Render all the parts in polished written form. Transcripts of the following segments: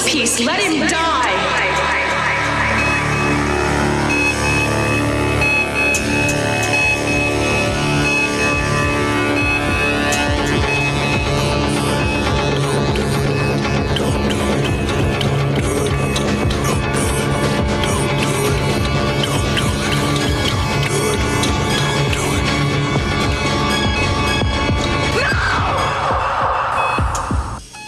peace. Let him die.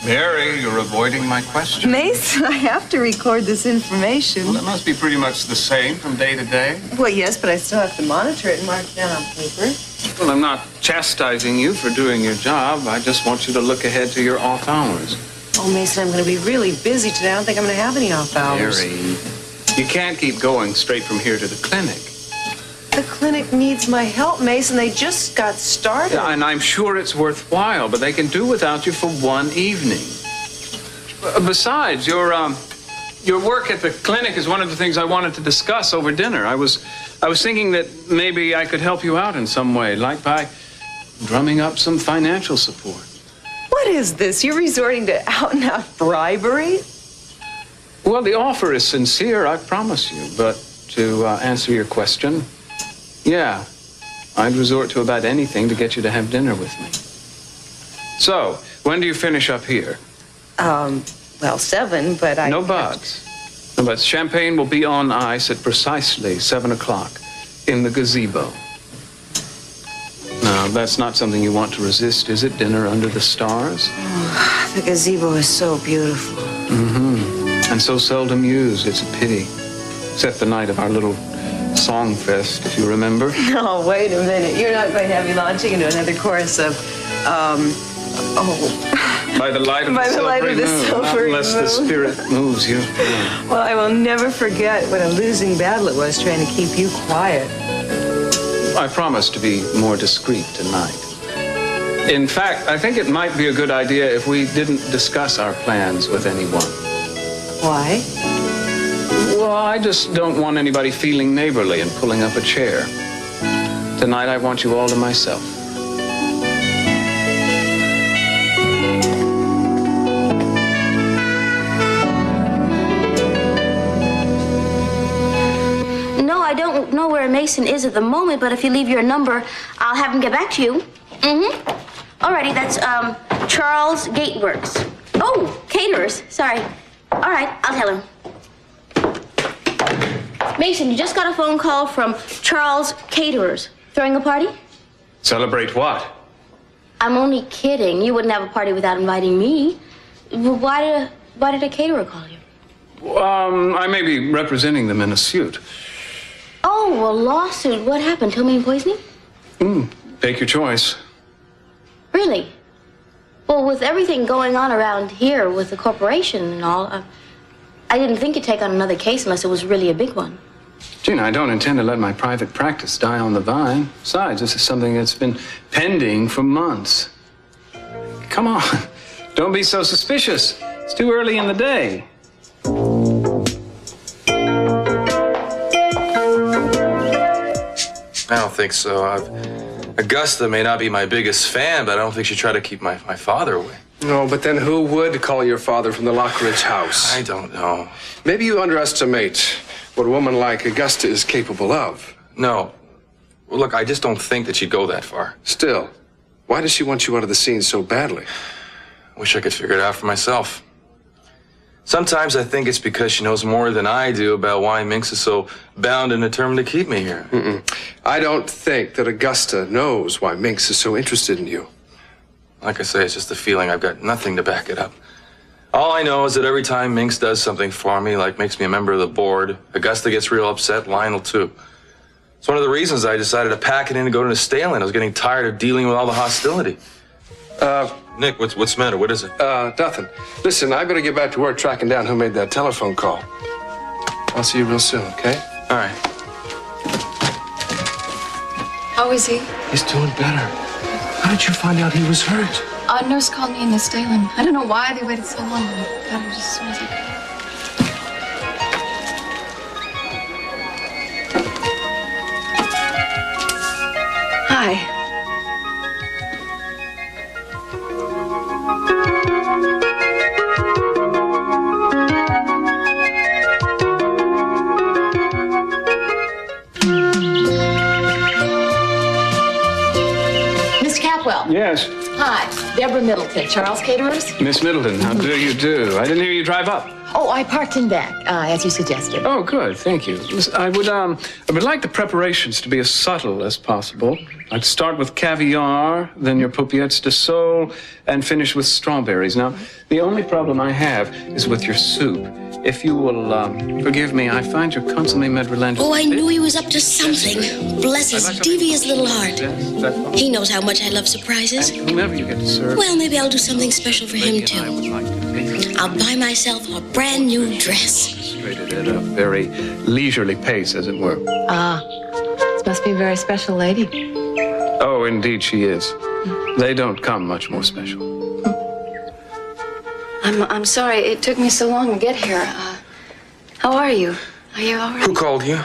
Mary, you're avoiding my question. Mason, I have to record this information. Well, it must be pretty much the same from day to day. Well, yes, but I still have to monitor it and mark it down on paper. Well, I'm not chastising you for doing your job. I just want you to look ahead to your off hours. Oh, Mason, I'm going to be really busy today. I don't think I'm going to have any off hours. Mary, you can't keep going straight from here to the clinic. The clinic needs my help, Mason. They just got started. Yeah, and I'm sure it's worthwhile, but they can do without you for one evening. Besides, your work at the clinic is one of the things I wanted to discuss over dinner. I was thinking that maybe I could help you out in some way, like by drumming up some financial support. What is this? You're resorting to out-and-out bribery? Well, the offer is sincere, I promise you. But to answer your question, yeah, I'd resort to about anything to get you to have dinner with me. So, when do you finish up here? Well, 7, but I... No buts. No buts. Champagne will be on ice at precisely 7 o'clock in the gazebo. Now, that's not something you want to resist, is it? Dinner under the stars? Oh, the gazebo is so beautiful. Mm-hmm. And so seldom used, it's a pity. Except the night of our little song fest, if you remember. No, wait a minute. You're not going to have me launching into another chorus of, By the light of the silvery moon, not unless the spirit moves you. Yeah. Well, I will never forget what a losing battle it was trying to keep you quiet. I promise to be more discreet tonight. In fact, I think it might be a good idea if we didn't discuss our plans with anyone. Why? Well, I just don't want anybody feeling neighborly and pulling up a chair. Tonight, I want you all to myself. No, I don't know where Mason is at the moment, but if you leave your number, I'll have him get back to you. Mm-hmm. Alrighty, that's, Charles Gateworks. Oh, caterers, sorry. All right, I'll tell him. Mason, you just got a phone call from Charles Caterers. Throwing a party? Celebrate what? I'm only kidding. You wouldn't have a party without inviting me. Why did a caterer call you? I may be representing them in a suit. Oh, a lawsuit. What happened? Ptomaine poisoning? Take your choice. Really? Well, with everything going on around here with the corporation and all, I didn't think you'd take on another case unless it was really a big one. Gina, I don't intend to let my private practice die on the vine. Besides, this is something that's been pending for months. Come on, don't be so suspicious. It's too early in the day. I don't think so. Augusta may not be my biggest fan, but I don't think she'd try to keep my father away. No, but then who would call your father from the Lockridge house? I don't know. Maybe you underestimate what a woman like Augusta is capable of. No. Well, look, I just don't think that she'd go that far. Still, why does she want you out of the scene so badly? I wish I could figure it out for myself. Sometimes I think it's because she knows more than I do about why Minx is so bound and determined to keep me here. I don't think that Augusta knows why Minx is so interested in you. Like I say, it's just a feeling. I've got nothing to back it up. All I know is that every time Minx does something for me, like makes me a member of the board, Augusta gets real upset, Lionel too. It's one of the reasons I decided to pack it in and go to Stalen. I was getting tired of dealing with all the hostility. Nick, what's the matter? What is it? Nothing. Listen, I better get back to work tracking down who made that telephone call. I'll see you real soon, okay? All right. How is he? He's doing better. How did you find out he was hurt? A nurse called me in the Stalen. I don't know why they waited so long. I got her just as soon as I could. Hi. Rockwell. Yes. Hi, Deborah Middleton, Charles Caterers. Miss Middleton, how do you do? I didn't hear you drive up. Oh, I parked in back, as you suggested. Oh, good. Thank you. Listen, I would like the preparations to be as subtle as possible. I'd start with caviar, then your paupiettes de sole, and finish with strawberries. Now, the only problem I have is with your soup. If you will forgive me, I find your consommé madrilentis. Oh, I knew he was up to something. Bless his devious little heart. He knows how much I love surprises. And whomever you get to serve. Well, maybe I'll do something special for him, too. I would like to taste. I'll buy myself a brand new dress. Demonstrated at a very leisurely pace, as it were. Ah, this must be a very special lady. Oh, indeed she is. They don't come much more special. I'm sorry it took me so long to get here. How are you? Are you all right? Who called you?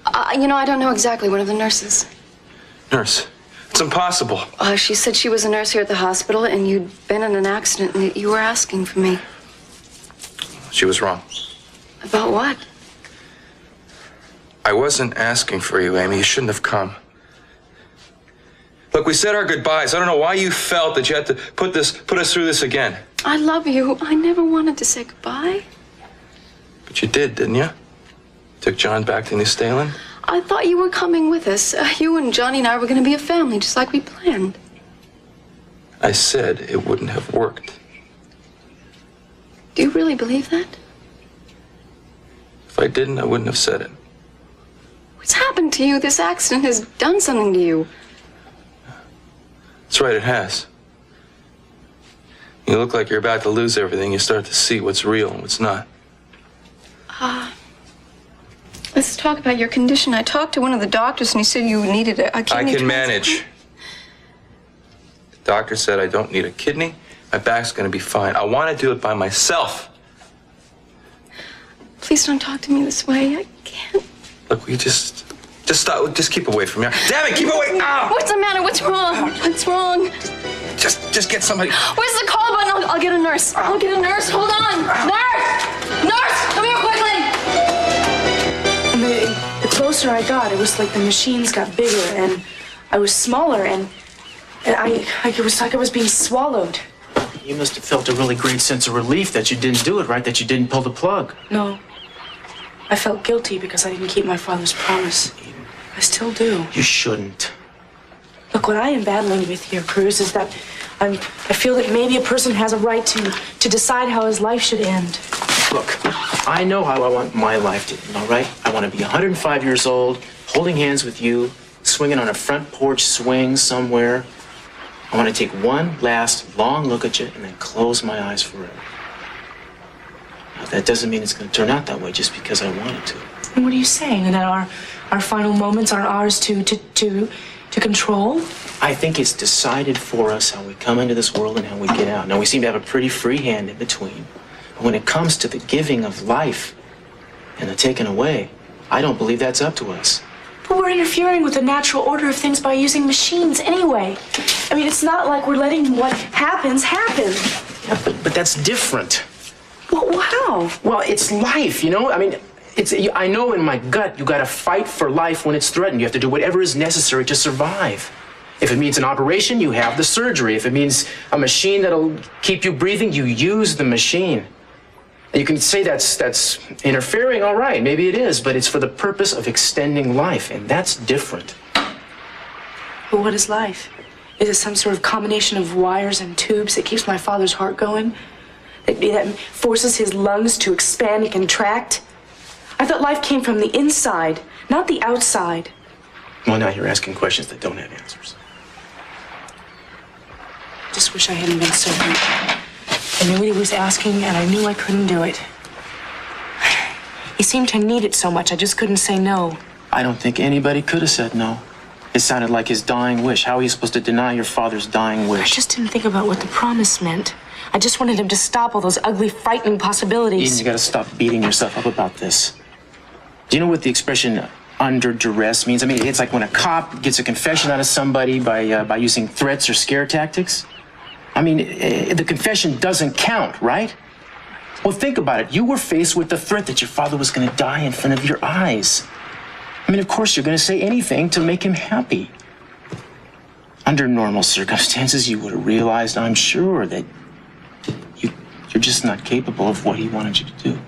I don't know exactly. One of the nurses. Nurse. It's impossible. She said she was a nurse here at the hospital and you'd been in an accident and that you were asking for me. She was wrong. About what? I wasn't asking for you, Amy. You shouldn't have come. Look, we said our goodbyes. I don't know why you felt that you had to put us through this again. I love you. I never wanted to say goodbye. But you did, didn't you? Took John back to New Stalin? I thought you were coming with us. You and Johnny and I were going to be a family, just like we planned. I said it wouldn't have worked. Do you really believe that? If I didn't, I wouldn't have said it. What's happened to you? This accident has done something to you. That's right, it has. You look like you're about to lose everything. You start to see what's real and what's not. Let's talk about your condition. I talked to one of the doctors and he said you needed a kidney. I can manage. The doctor said I don't need a kidney. My back's going to be fine. I want to do it by myself. Please don't talk to me this way. I can't. Look, we just stop. Just keep away from me. Damn it, keep away. Ow! What's the matter? What's wrong? What's wrong? Just get somebody. Where's the call button? I'll get a nurse. I'll get a nurse. Hold on. Nurse! Nurse! Come here quickly! The closer I got, it was like the machines got bigger and I was smaller and it was like I was being swallowed. You must have felt a really great sense of relief that you didn't do it, right? That you didn't pull the plug. No. I felt guilty because I didn't keep my father's promise. I still do. You shouldn't. Look, what I am battling with here, Cruz, is that I feel that maybe a person has a right to decide how his life should end. Look, I know how I want my life to end, all right? I want to be 105 years old, holding hands with you, swinging on a front porch swing somewhere. I want to take one last long look at you and then close my eyes forever. Now, that doesn't mean it's going to turn out that way just because I want it to. And what are you saying? That our final moments aren't ours to control? I think it's decided for us how we come into this world and how we get out. Now, we seem to have a pretty free hand in between. But when it comes to the giving of life and the taking away, I don't believe that's up to us. But we're interfering with the natural order of things by using machines anyway. I mean, it's not like we're letting what happens happen. Yeah, but that's different. Well, how? Well, it's life, you know? I mean, I know in my gut you gotta fight for life when it's threatened. You have to do whatever is necessary to survive. If it means an operation, you have the surgery. If it means a machine that'll keep you breathing, you use the machine. You can say that's interfering, all right, maybe it is, but it's for the purpose of extending life, and that's different. But what is life? Is it some sort of combination of wires and tubes that keeps my father's heart going? That forces his lungs to expand and contract? I thought life came from the inside, not the outside. Well, now you're asking questions that don't have answers. Just wish I hadn't been so weak. I knew what he was asking, and I knew I couldn't do it. He seemed to need it so much, I just couldn't say no. I don't think anybody could have said no. It sounded like his dying wish. How are you supposed to deny your father's dying wish? I just didn't think about what the promise meant. I just wanted him to stop all those ugly, frightening possibilities. Eden, you gotta stop beating yourself up about this. Do you know what the expression under duress means? I mean, it's like when a cop gets a confession out of somebody by using threats or scare tactics. I mean, the confession doesn't count, right? Well, think about it. You were faced with the threat that your father was going to die in front of your eyes. I mean, of course, you're going to say anything to make him happy. Under normal circumstances, you would have realized, I'm sure, that you're just not capable of what he wanted you to do.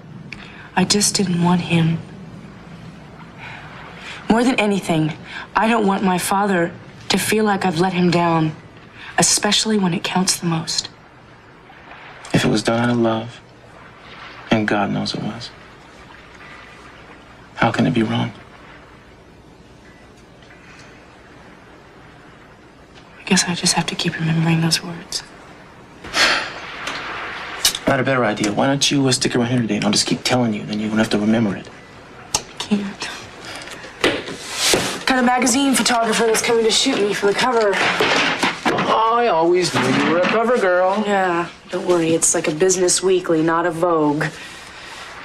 I just didn't want him. More than anything, I don't want my father to feel like I've let him down, especially when it counts the most. If it was done out of love, and God knows it was, how can it be wrong? I guess I just have to keep remembering those words. I had a better idea. Why don't you stick around here today and I'll just keep telling you, then you won't have to remember it. I can't. Got a magazine photographer that's coming to shoot me for the cover. I always knew you were a cover girl. Yeah, don't worry. It's like a business weekly, not a Vogue.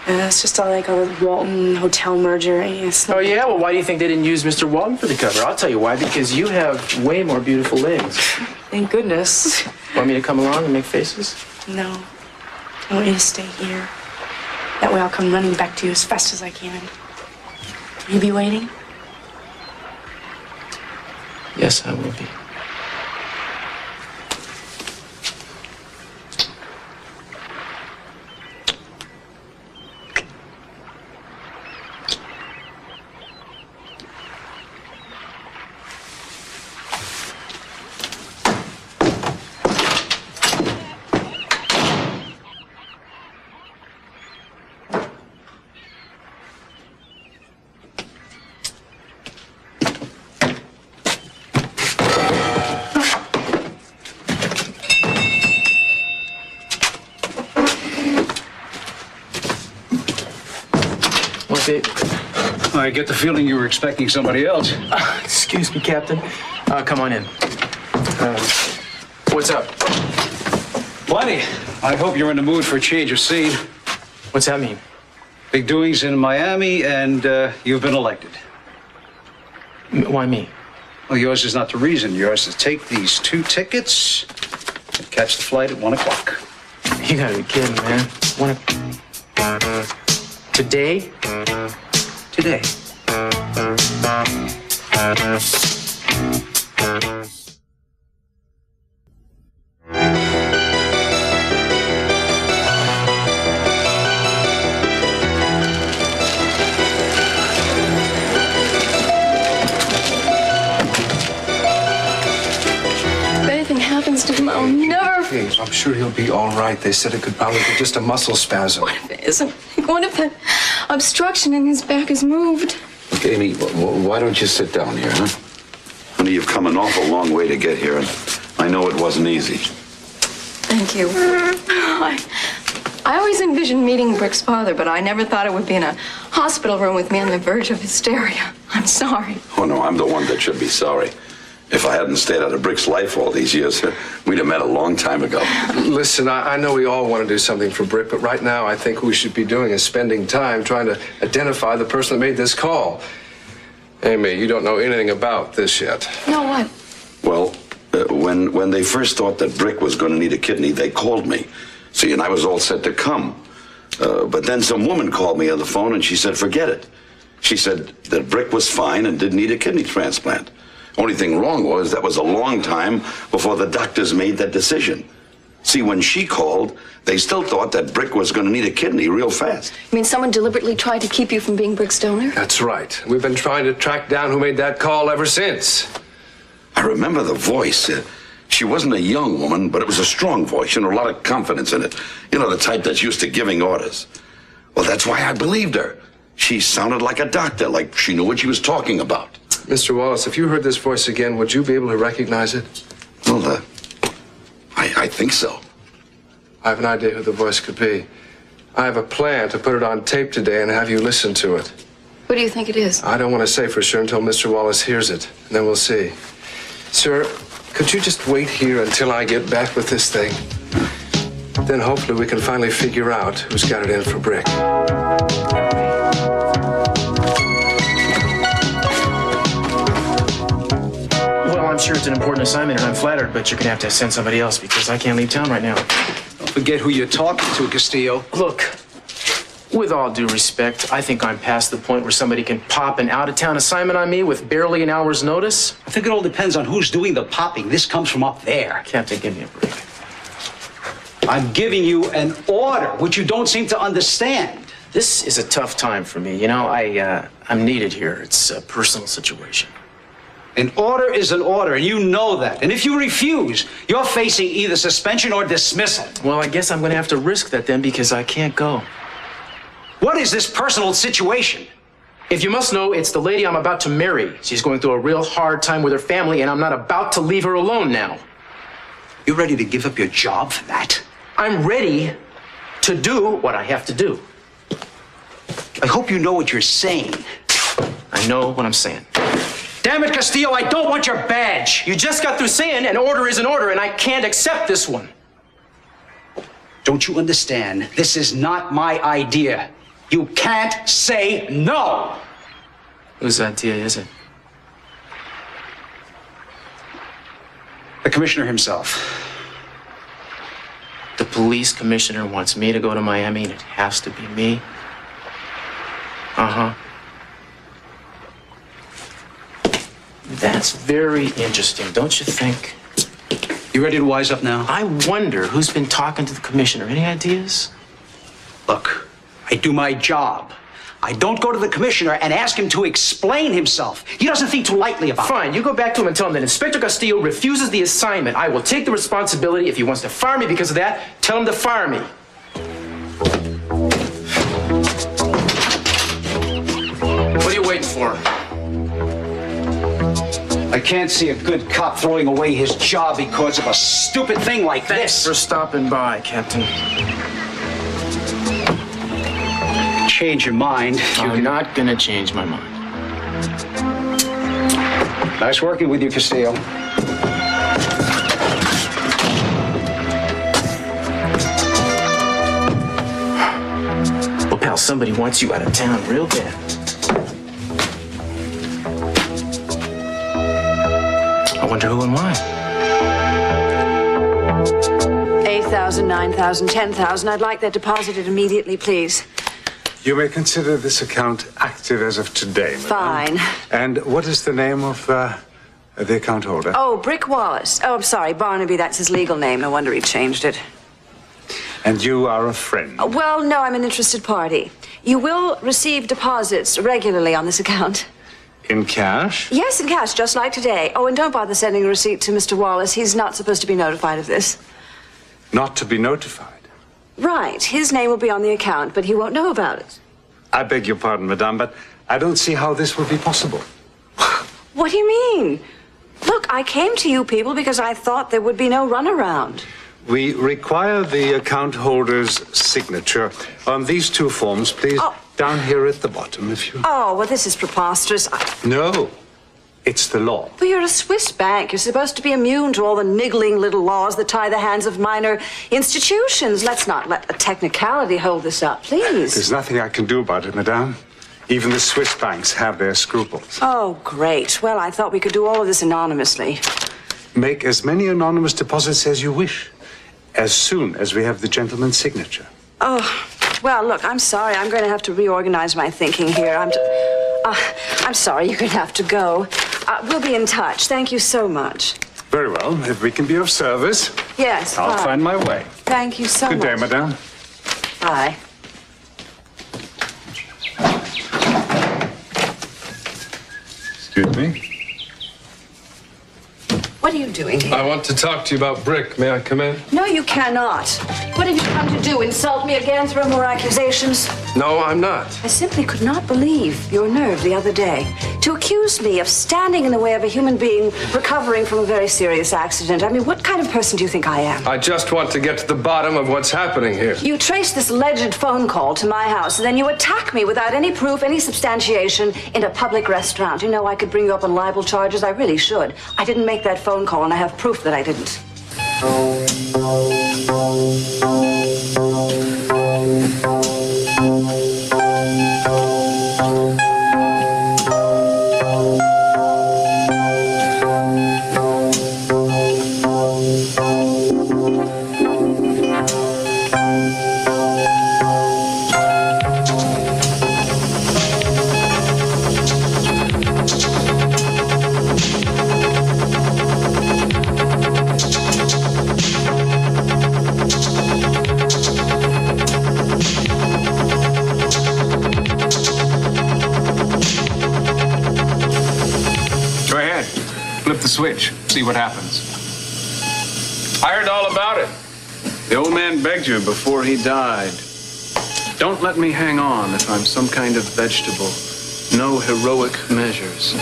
It's just all like a Walton Hotel merger. Oh, yeah? Well, why do you think they didn't use Mr. Walton for the cover? I'll tell you why. Because you have way more beautiful legs. Thank goodness. Want me to come along and make faces? No. I want you to stay here. That way I'll come running back to you as fast as I can. Will you be waiting? Yes, I will be. I get the feeling you were expecting somebody else. Excuse me, Captain. Come on in. What's up? Plenty. I hope you're in the mood for a change of scene. What's that mean? Big doings in Miami, and you've been elected. Why me? Well, yours is not the reason. Yours is to take these 2 tickets and catch the flight at 1 o'clock. You gotta be kidding, man. Today? Today. If anything happens to him, I'll never... Hey, I'm sure he'll be all right. They said it could probably be just a muscle spasm. What if it isn't? What if that obstruction in his back is moved? Look, Amy, why don't you sit down here, huh? Honey, you've come an awful long way to get here, and I know it wasn't easy. Thank you. I always envisioned meeting Brick's father, but I never thought it would be in a hospital room with me on the verge of hysteria. I'm sorry. Oh, no, I'm the one that should be sorry. If I hadn't stayed out of Brick's life all these years, we'd have met a long time ago. Listen, I know we all want to do something for Brick, but right now I think what we should be doing is spending time trying to identify the person that made this call. Amy, you don't know anything about this yet. No, what? Well, when they first thought that Brick was going to need a kidney, they called me. See, and I was all set to come. But then some woman called me on the phone and she said, forget it. She said that Brick was fine and didn't need a kidney transplant. Only thing wrong was that was a long time before the doctors made that decision. See, when she called, they still thought that Brick was going to need a kidney real fast. You mean someone deliberately tried to keep you from being Brick's donor? That's right. We've been trying to track down who made that call ever since. I remember the voice. She wasn't a young woman, but it was a strong voice, a lot of confidence in it. The type that's used to giving orders. Well, that's why I believed her. She sounded like a doctor, like she knew what she was talking about. Mr. Wallace, if you heard this voice again, would you be able to recognize it? Well, I think so. I have an idea who the voice could be. I have a plan to put it on tape today and have you listen to it. Who do you think it is? I don't want to say for sure until Mr. Wallace hears it, and then we'll see. Sir, could you just wait here until I get back with this thing? Then hopefully we can finally figure out who's got it in for Brick. Well, I'm sure it's an important assignment, and I'm flattered, but you're going to have to send somebody else because I can't leave town right now. Don't forget who you're talking to, Castillo. Look, With all due respect, I think I'm past the point where somebody can pop an out-of-town assignment on me with barely an hour's notice. I think it all depends on who's doing the popping. This comes from up there. Captain, give me a break. I'm giving you an order, which you don't seem to understand. This is a tough time for me. You know, I'm needed here. It's a personal situation. An order is an order, and you know that. And if you refuse, you're facing either suspension or dismissal. Well, I guess I'm going to have to risk that then because I can't go. What is this personal situation? If you must know, it's the lady I'm about to marry. She's going through a real hard time with her family, and I'm not about to leave her alone now. You ready to give up your job for that? I'm ready to do what I have to do. I hope you know what you're saying. I know what I'm saying. Damn it, Castillo, I don't want your badge. You just got through saying an order is an order, and I can't accept this one. Don't you understand? This is not my idea. You can't say no. Whose idea is it? The commissioner himself. The police commissioner wants me to go to Miami, and it has to be me? Uh-huh. That's very interesting, don't you think? You ready to wise up now? I wonder who's been talking to the commissioner. Any ideas? Look, I do my job. I don't go to the commissioner and ask him to explain himself. He doesn't think too lightly about it. Fine, you go back to him and tell him that Inspector Castillo refuses the assignment. I will take the responsibility. If he wants to fire me because of that, tell him to fire me. What are you waiting for? I can't see a good cop throwing away his job because of a stupid thing like Thanks this. for stopping by, Captain. Change your mind. I'm not gonna change my mind. Nice working with you, Castillo. Well, pal, somebody wants you out of town real bad. I wonder who and why. 8,000, 9,000, 10,000. I'd like that deposited immediately, please. You may consider this account active as of today, madam. Fine. And what is the name of the account holder? Oh, Brick Wallace. Oh, I'm sorry, Barnaby. That's his legal name. No wonder he changed it. And you are a friend? Well, no, I'm an interested party. You will receive deposits regularly on this account. In cash? Yes, in cash, just like today. Oh, and don't bother sending a receipt to Mr. Wallace. He's not supposed to be notified of this. Not to be notified? Right. His name will be on the account, but he won't know about it. I beg your pardon, madame, but I don't see how this will be possible. What do you mean? Look, I came to you people because I thought there would be no runaround. We require the account holder's signature on these two forms, please. Oh. Down here at the bottom, if you... Oh, well, this is preposterous. No, it's the law. But you're a Swiss bank. You're supposed to be immune to all the niggling little laws that tie the hands of minor institutions. Let's not let a technicality hold this up, please. There's nothing I can do about it, madame. Even the Swiss banks have their scruples. Oh, great. Well, I thought we could do all of this anonymously. Make as many anonymous deposits as you wish, as soon as we have the gentleman's signature. Oh, well, look, I'm sorry. I'm going to have to reorganize my thinking here. I'm sorry. You're going to have to go. We'll be in touch. Thank you so much. Very well. If we can be of service, yes, I'll bye. find my way. Thank you so much. Good day, madame. Bye. Excuse me. What are you doing here? I want to talk to you about Brick. May I come in? No, you cannot. What have you come to do? Insult me again? Throw more accusations? No, I'm not. I simply could not believe your nerve the other day to accuse me of standing in the way of a human being recovering from a very serious accident. I mean, what kind of person do you think I am? I just want to get to the bottom of what's happening here. You trace this alleged phone call to my house, and then you attack me without any proof, any substantiation in a public restaurant. You know, I could bring you up on libel charges. I really should. I didn't make that phone call, and I have proof that I didn't. see what happens. I heard all about it. The old man begged you before he died. Don't let me hang on if I'm some kind of vegetable. No heroic measures.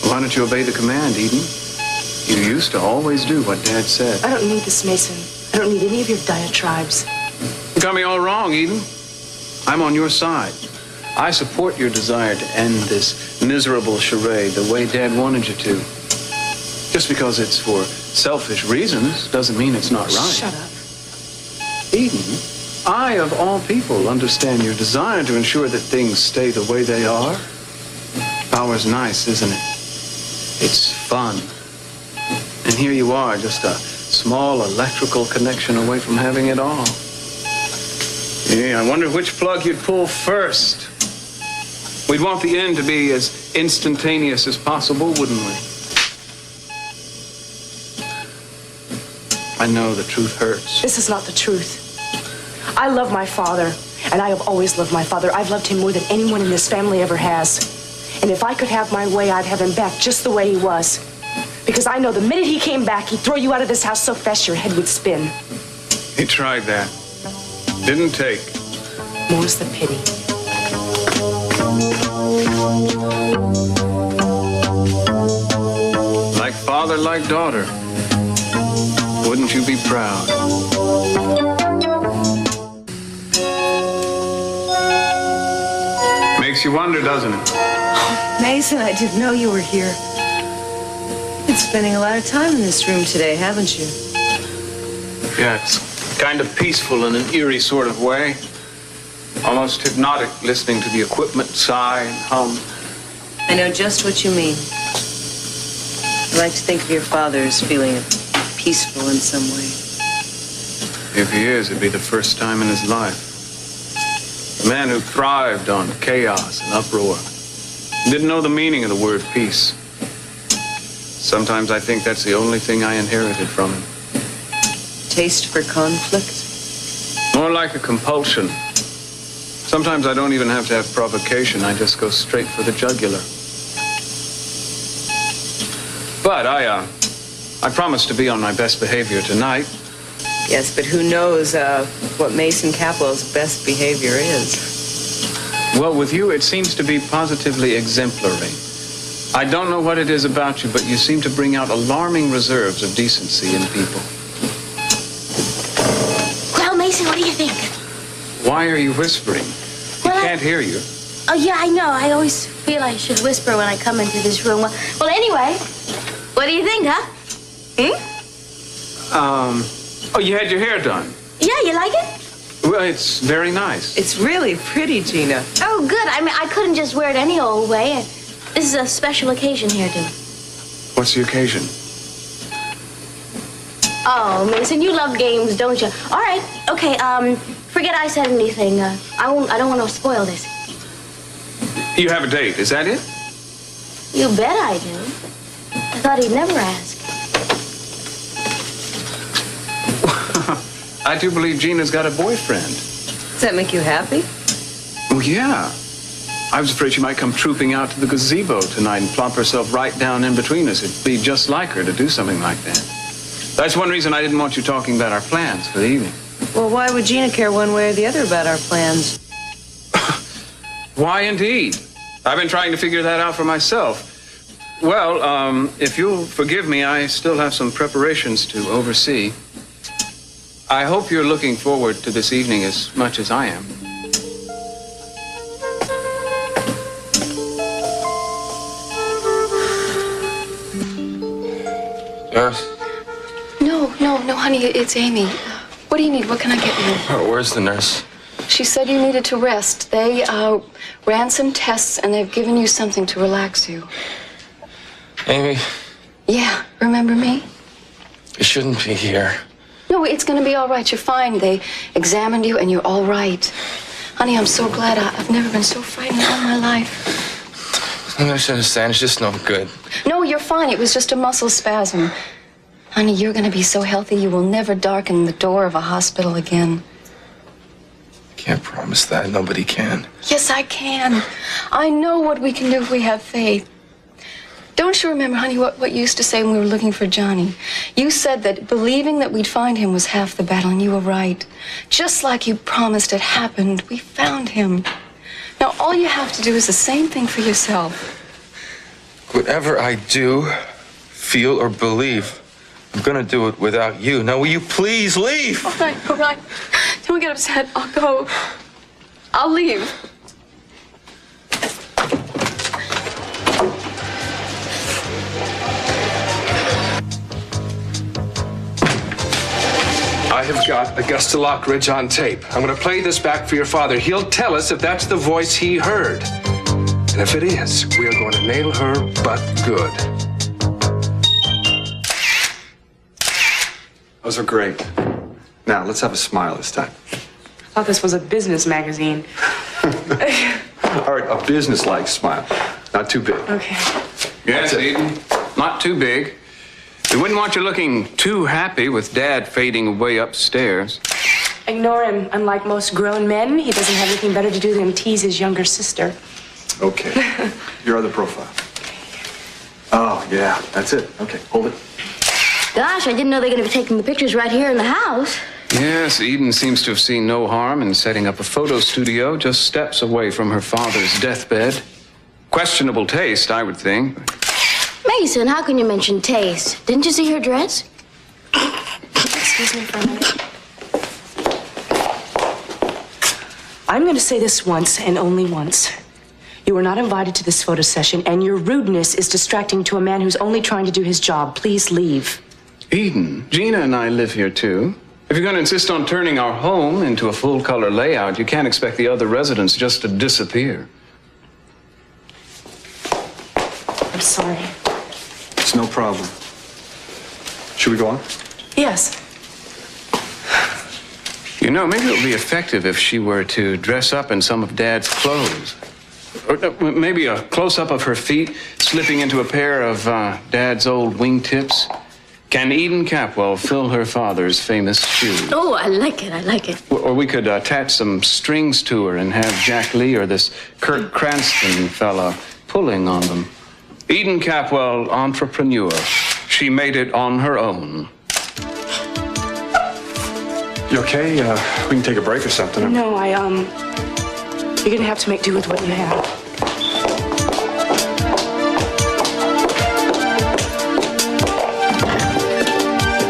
Why don't you obey the command, Eden? You used to always do what Dad said. I don't need this, Mason. I don't need any of your diatribes. You got me all wrong, Eden. I'm on your side. I support your desire to end this miserable charade the way Dad wanted you to. Just because it's for selfish reasons doesn't mean it's not right. Shut up. Eden, I, of all people, understand your desire to ensure that things stay the way they are. Power's nice, isn't it? It's fun. And here you are, just a small electrical connection away from having it all. Yeah, I wonder which plug you'd pull first. We'd want the end to be as instantaneous as possible, wouldn't we? I know the truth hurts. This is not the truth. I love my father, and I have always loved my father. I've loved him more than anyone in this family ever has. And if I could have my way, I'd have him back just the way he was. Because I know the minute he came back, he'd throw you out of this house so fast your head would spin. He tried that. Didn't take. More's the pity. Like father, like daughter. Wouldn't you be proud? Makes you wonder, doesn't it? Mason, I didn't know you were here. You've been spending a lot of time in this room today, haven't you? Yeah, it's kind of peaceful in an eerie sort of way. Almost hypnotic, listening to the equipment sigh and hum. I know just what you mean. I like to think of your father as feeling peaceful in some way. If he is, it'd be the first time in his life. A man who thrived on chaos and uproar. Didn't know the meaning of the word peace. Sometimes I think that's the only thing I inherited from him. Taste for conflict? More like a compulsion. Sometimes I don't even have to have provocation. I just go straight for the jugular. But I promise to be on my best behavior tonight. Yes, but who knows what Mason Capwell's best behavior is? Well, with you, it seems to be positively exemplary. I don't know what it is about you, but you seem to bring out alarming reserves of decency in people. Well, Mason, what do you think? Why are you whispering? He can't hear you. Oh, yeah, I know. I always feel I should whisper when I come into this room. Well, anyway, what do you think, huh? Oh, you had your hair done? Yeah, you like it? Well, it's very nice. It's really pretty, Gina. Oh, good. I mean, I couldn't just wear it any old way. This is a special occasion here, too. What's the occasion? Oh, Mason, you love games, don't you? All right. Okay, forget I said anything. I don't want to spoil this. You have a date, is that it? You bet I do. I thought he'd never ask. I do believe Gina's got a boyfriend. Does that make you happy? Oh, yeah. I was afraid she might come trooping out to the gazebo tonight and plop herself right down in between us. It'd be just like her to do something like that. That's one reason I didn't want you talking about our plans for the evening. Well, why would Gina care one way or the other about our plans? Why, indeed? I've been trying to figure that out for myself. Well, if you'll forgive me, I still have some preparations to oversee. I hope you're looking forward to this evening as much as I am. Nurse? No, honey, it's Amy. What do you need? What can I get you? Oh, where's the nurse? She said you needed to rest. They ran some tests, and they've given you something to relax you. Amy? Yeah, remember me? You shouldn't be here. No, it's going to be all right. You're fine. They examined you, and you're all right. Honey, I'm so glad. I've never been so frightened all my life. I don't understand. It's just no good. No, you're fine. It was just a muscle spasm. Honey, you're going to be so healthy, you will never darken the door of a hospital again. Can't promise that. Nobody can. Yes, I can. I know what we can do if we have faith. Don't you remember, honey, what you used to say when we were looking for Johnny? You said that believing that we'd find him was half the battle, and you were right. Just like you promised it happened, we found him. Now, all you have to do is the same thing for yourself. Whatever I do, feel, or believe, I'm gonna do it without you. Now, will you please leave? All right, all right. Don't get upset. I'll go. I'll leave. I have got Augusta Lockridge on tape. I'm going to play this back for your father. He'll tell us if that's the voice he heard. And if it is, we are going to nail her but good. Those are great. Now, let's have a smile this time. I thought this was a business magazine. All right, a business-like smile. Not too big. Okay. Yes, Eden. Not too big. We wouldn't want you looking too happy with Dad fading away upstairs. Ignore him. Unlike most grown men, he doesn't have anything better to do than tease his younger sister. Okay. Your other profile. Oh, yeah, that's it. Okay, hold it. Gosh, I didn't know they were going to be taking the pictures right here in the house. Yes, Eden seems to have seen no harm in setting up a photo studio just steps away from her father's deathbed. Questionable taste, I would think. Mason, how can you mention taste? Didn't you see her dress? Excuse me for a minute. I'm going to say this once and only once. You were not invited to this photo session, and your rudeness is distracting to a man who's only trying to do his job. Please leave. Eden, Gina and I live here too. If you're going to insist on turning our home into a full-color layout, you can't expect the other residents just to disappear. I'm sorry. It's no problem. Should we go on? Yes. You know, maybe it would be effective if she were to dress up in some of Dad's clothes. Or maybe a close-up of her feet, slipping into a pair of Dad's old wingtips. Can Eden Capwell fill her father's famous shoes? Oh, I like it. I like it. Or we could attach some strings to her and have Jack Lee or this Kirk Cranston fella pulling on them. Eden Capwell, entrepreneur. She made it on her own. You okay? We can take a break or something. No, you're gonna have to make do with what you have.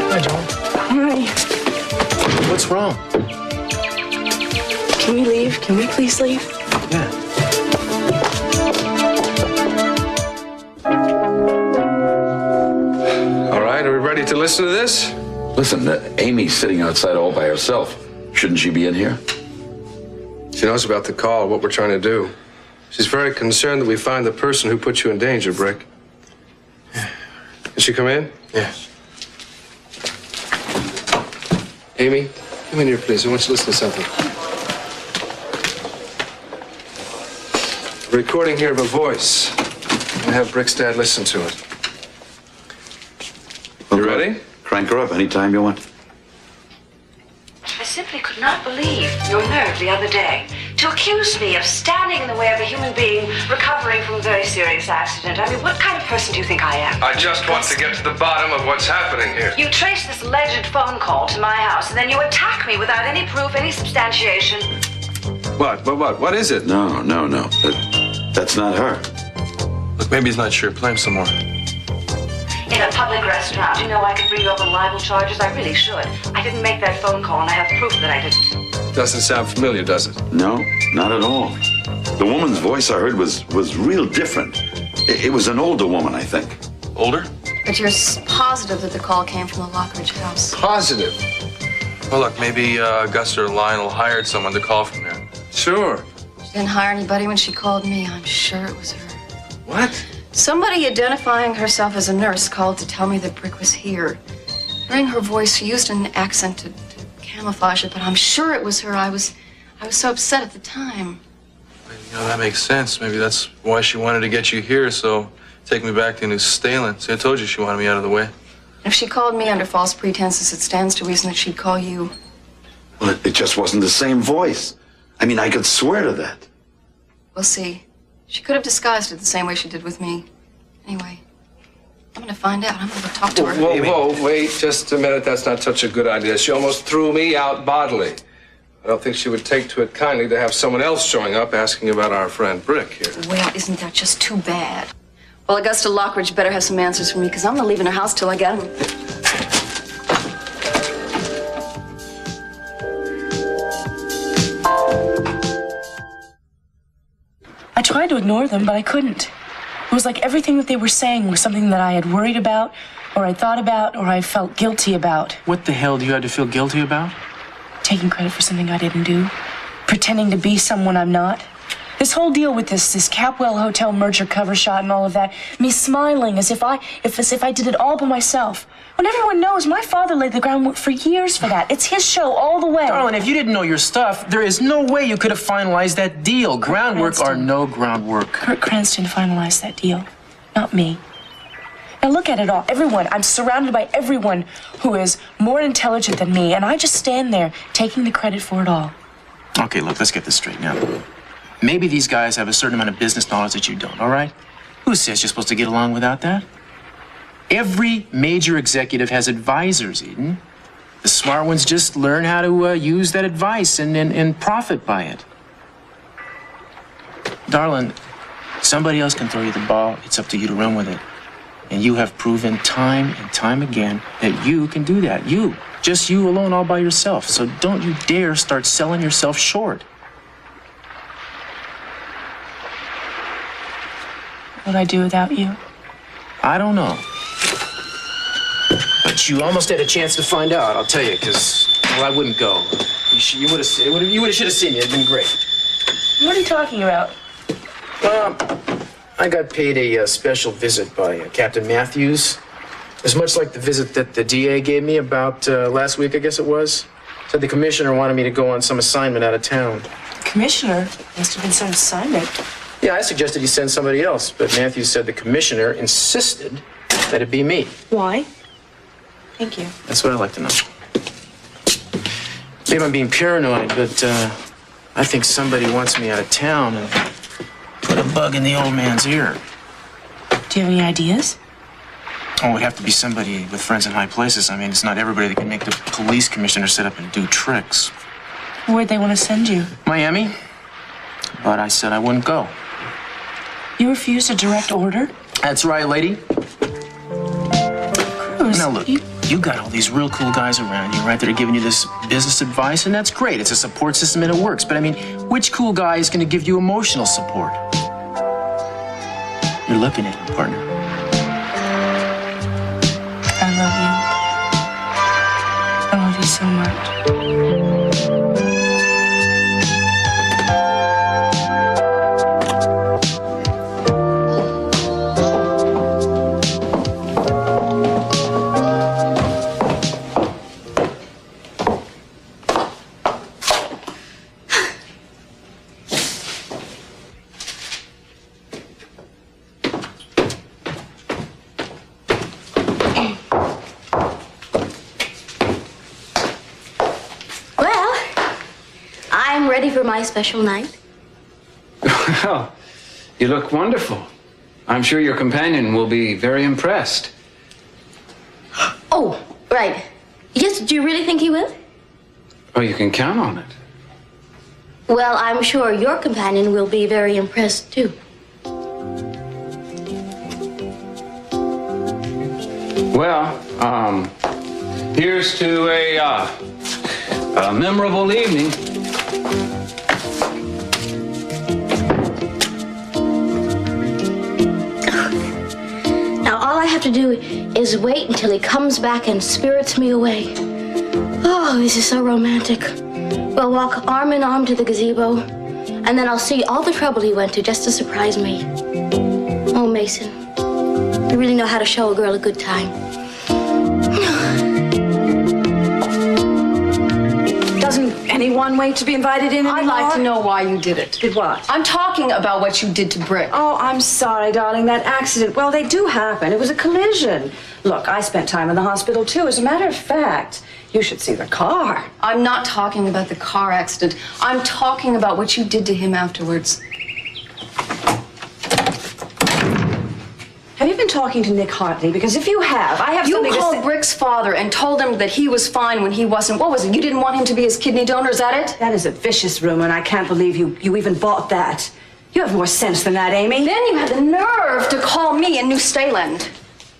Hi, John. Hi. What's wrong? Can we leave? Can we please leave? Yeah. All right, are we ready to listen to this? Listen, Amy's sitting outside all by herself. Shouldn't she be in here? She knows about the call, what we're trying to do. She's very concerned that we find the person who put you in danger, Brick. Can she come in? Yes. Amy, come in here, please. I want you to listen to something. A recording here of a voice. And have Brick's dad listen to it. You ready? Crank her up anytime you want. I simply could not believe your nerve the other day to accuse me of standing in the way of a human being recovering from a very serious accident. I mean, what kind of person do you think I am? I just want to get to the bottom of what's happening here. You trace this alleged phone call to my house, and then you attack me without any proof, any substantiation. What is it? No. That's not her. Look, maybe he's not sure. Play him some more. In a public restaurant, you know I could bring you up on libel charges. I really should. I didn't make that phone call, and I have proof that I didn't. Doesn't sound familiar, does it? No, not at all. The woman's voice I heard was real different. It was an older woman, I think. Older? But you're positive that the call came from the Lockridge house. Positive. Well, look, maybe Gus or Lionel hired someone to call from there. Sure. She didn't hire anybody when she called me. I'm sure it was her. What? Somebody identifying herself as a nurse called to tell me that Brick was here. Hearing her voice, she used an accent to camouflage it, but I'm sure it was her. I was so upset at the time. You know, that makes sense. Maybe that's why she wanted to get you here, so take me back to New Stalin. See, I told you she wanted me out of the way. If she called me under false pretenses, it stands to reason that she'd call you. Well, it just wasn't the same voice. I mean, I could swear to that. We'll see. She could have disguised it the same way she did with me. Anyway, I'm gonna find out. I'm gonna go talk to her. Whoa, wait just a minute. That's not such a good idea. She almost threw me out bodily. I don't think she would take to it kindly to have someone else showing up asking about our friend Brick here. Well, isn't that just too bad? Well, Augusta Lockridge better have some answers for me, because I'm not leaving her house till I get them. I tried to ignore them, but I couldn't. It was like everything that they were saying was something that I had worried about, or I thought about, or I felt guilty about. What the hell do you have to feel guilty about? Taking credit for something I didn't do. Pretending to be someone I'm not. This whole deal with this Capwell Hotel merger cover shot and all of that. Me smiling as if I did it all by myself. When everyone knows my father laid the groundwork for years for that. It's his show all the way. Darling, if you didn't know your stuff, there is no way you could have finalized that deal. Groundwork or no groundwork. Kurt Cranston finalized that deal, not me. Now look at it all. Everyone. I'm surrounded by everyone who is more intelligent than me, and I just stand there taking the credit for it all. Okay, look, let's get this straight now. Maybe these guys have a certain amount of business knowledge that you don't, all right? Who says you're supposed to get along without that? Every major executive has advisors, Eden. The smart ones just learn how to use that advice and profit by it. Darling, somebody else can throw you the ball. It's up to you to run with it. And you have proven time and time again that you can do that. You. Just you alone all by yourself. So don't you dare start selling yourself short. What would I do without you? I don't know. But you almost had a chance to find out, I'll tell you, because, well, I wouldn't go. You should have seen me. It'd been great. What are you talking about? I got paid a special visit by Captain Matthews. It was much like the visit that the DA gave me about last week, I guess it was. Said the commissioner wanted me to go on some assignment out of town. Commissioner? Must have been some assignment. Yeah, I suggested he send somebody else, but Matthews said the commissioner insisted that it be me. Why? Thank you. That's what I'd like to know. Maybe I'm being paranoid, but I think somebody wants me out of town and put a bug in the old man's ear. Do you have any ideas? Oh, it'd have to be somebody with friends in high places. I mean, it's not everybody that can make the police commissioner sit up and do tricks. Where'd they want to send you? Miami. But I said I wouldn't go. You refused a direct order? That's right, lady. Cruz, now look, you got all these real cool guys around you, right, that are giving you this business advice, and that's great. It's a support system and it works. But I mean, which cool guy is going to give you emotional support? You're looking at him, partner. I love you. I love you so much. Ready for my special night? Well, you look wonderful. I'm sure your companion will be very impressed. Oh, right. Yes, do you really think he will? Oh, you can count on it. Well, I'm sure your companion will be very impressed, too. Well, here's to a memorable evening. Now, all I have to do is wait until he comes back and spirits me away. Oh, this is so romantic. We'll walk arm in arm to the gazebo, and then I'll see all the trouble he went to just to surprise me. Oh, Mason, you really know how to show a girl a good time. Doesn't anyone wait to be invited in anymore? I'd like to know why you did it. Did what? I'm talking about what you did to Brick. Oh, I'm sorry, darling. That accident, well, they do happen. It was a collision. Look, I spent time in the hospital, too. As a matter of fact, you should see the car. I'm not talking about the car accident. I'm talking about what you did to him afterwards. Have you been talking to Nick Hartley? Because if you have, I have You something to called say. Brick's father and told him that he was fine when he wasn't. What was it? You didn't want him to be his kidney donor, is that it? That is a vicious rumor, and I can't believe you even bought that. You have more sense than that, Amy. Then you had the nerve to call me in New Staland.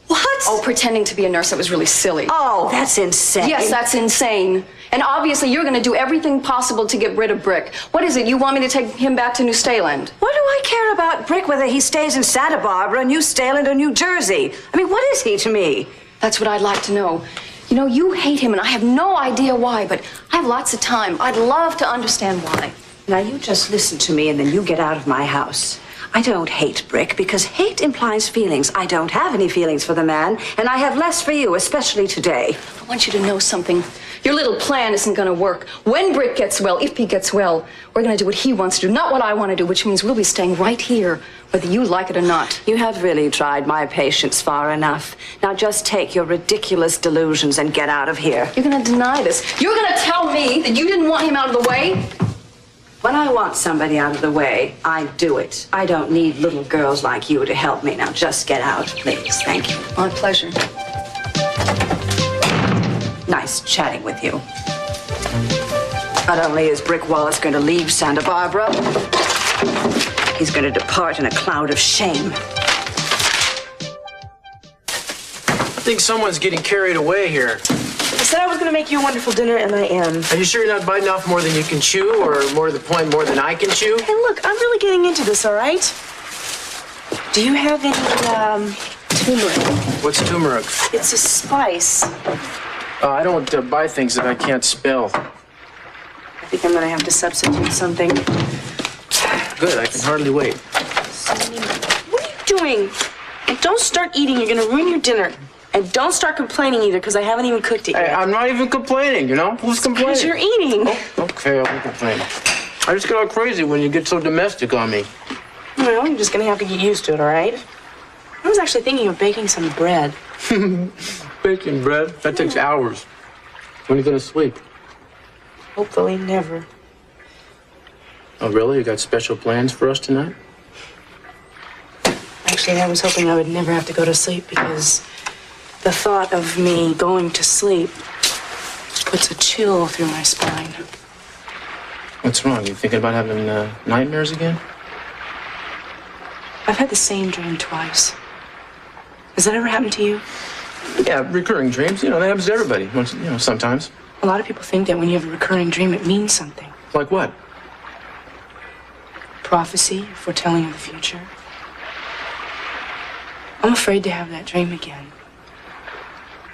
What? Oh, pretending to be a nurse. That was really silly. Oh, that's insane. Yes, that's insane. And obviously you're going to do everything possible to get rid of Brick. What is it? You want me to take him back to New Staland? What do I care about Brick, whether he stays in Santa Barbara, New Staland, or New Jersey? I mean, what is he to me? That's what I'd like to know. You know, you hate him, and I have no idea why, but I have lots of time. I'd love to understand why. Now, you just listen to me, and then you get out of my house. I don't hate Brick, because hate implies feelings. I don't have any feelings for the man, and I have less for you, especially today. I want you to know something. Your little plan isn't going to work. When Brick gets well, if he gets well, we're going to do what he wants to do, not what I want to do, which means we'll be staying right here, whether you like it or not. You have really tried my patience far enough. Now just take your ridiculous delusions and get out of here. You're going to deny this. You're going to tell me that you didn't want him out of the way? When I want somebody out of the way, I do it. I don't need little girls like you to help me. Now just get out, please. Thank you. My pleasure. Nice chatting with you. Not only is Brick Wallace going to leave Santa Barbara, he's going to depart in a cloud of shame. I think someone's getting carried away here. I said I was going to make you a wonderful dinner, and I am. Are you sure you're not biting off more than you can chew, or more to the point, more than I can chew? Hey, look, I'm really getting into this, all right? Do you have any, turmeric? What's turmeric? It's a spice. I don't buy things that I can't spell. I think I'm going to have to substitute something. Good, I can hardly wait. What are you doing? And don't start eating. You're going to ruin your dinner. And don't start complaining either, because I haven't even cooked it yet. Hey, I'm not even complaining, you know? Who's complaining? Because you're eating. Oh, okay, I won't complain. I just get all crazy when you get so domestic on me. Well, you're just going to have to get used to it, all right? I was actually thinking of baking some bread. Baking bread? That takes hours. When are you going to sleep? Hopefully never. Oh, really? You got special plans for us tonight? Actually, I was hoping I would never have to go to sleep, because the thought of me going to sleep puts a chill through my spine. What's wrong? You thinking about having nightmares again? I've had the same dream twice. Has that ever happened to you? Yeah, recurring dreams. You know, that happens to everybody. Once, you know, sometimes. A lot of people think that when you have a recurring dream, it means something. Like what? Prophecy, foretelling of the future. I'm afraid to have that dream again.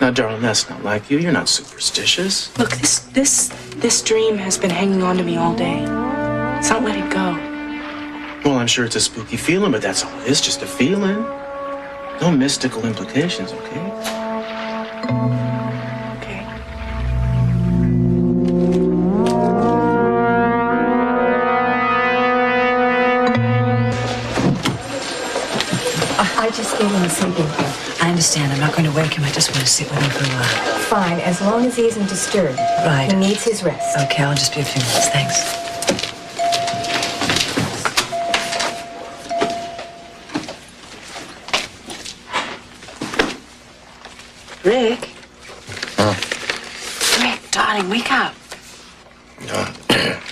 Now, darling, that's not like you. You're not superstitious. Look, this dream has been hanging on to me all day. It's not letting go. Well, I'm sure it's a spooky feeling, but that's all it is, just a feeling. No mystical implications, okay? Okay. I just gave him a sleeping pill. I understand. I'm not going to wake him. I just want to sit with him for a while. Fine, as long as he isn't disturbed. Right. He needs his rest. Okay, I'll just be a few minutes. Thanks. Rick? Rick, darling, wake up.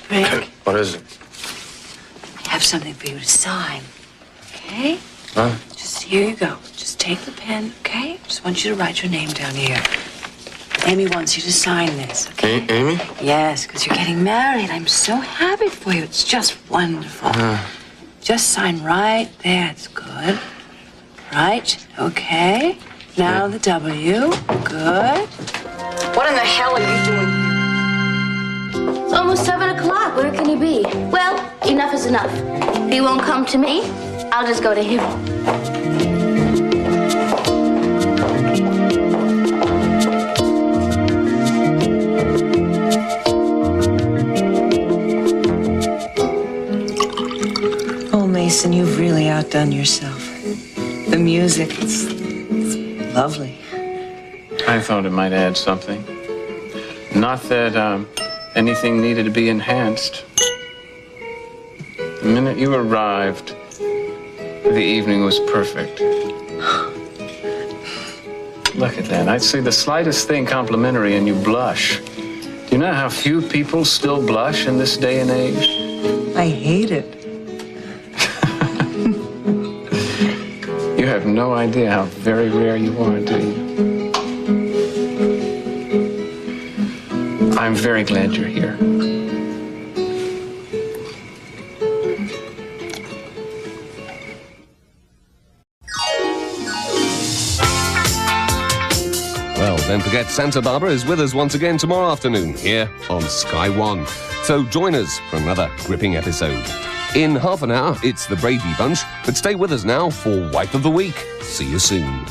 Rick, What is it? I have something for you to sign. Okay? Huh? Just here you go. Just take the pen, okay? Just want you to write your name down here. Amy wants you to sign this, okay? Amy? Yes, because you're getting married. I'm so happy for you. It's just wonderful. Just sign right there. It's good. Right. Okay. Now the W. Good. What in the hell are you doing here? It's almost 7 o'clock. Where can he be? Well, enough is enough. If he won't come to me, I'll just go to him. Oh, Mason, you've really outdone yourself. The music, it's lovely. I thought it might add something. Not that anything needed to be enhanced. The minute you arrived, the evening was perfect. Look at that. I'd say the slightest thing complimentary and you blush. Do you know how few people still blush in this day and age? I hate it. You have no idea how very rare you are, do you? I'm very glad you're here. Well, don't forget Santa Barbara is with us once again tomorrow afternoon here on Sky One. So join us for another gripping episode. In half an hour, it's the Brady Bunch, but stay with us now for Wife of the Week. See you soon.